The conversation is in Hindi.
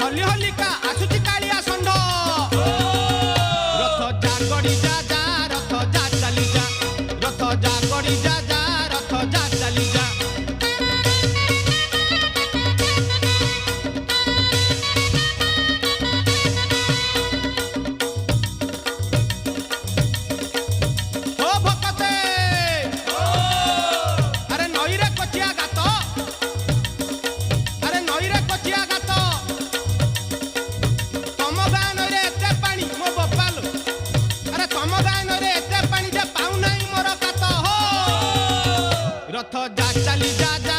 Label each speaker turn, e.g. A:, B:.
A: हली हलिका आसुची कालिया षंढ रथ जा गड़ी जा जा रथ जा चली जा रथ जा गड़ी जा जा रथ जा चली जा रथ जा चली जा जा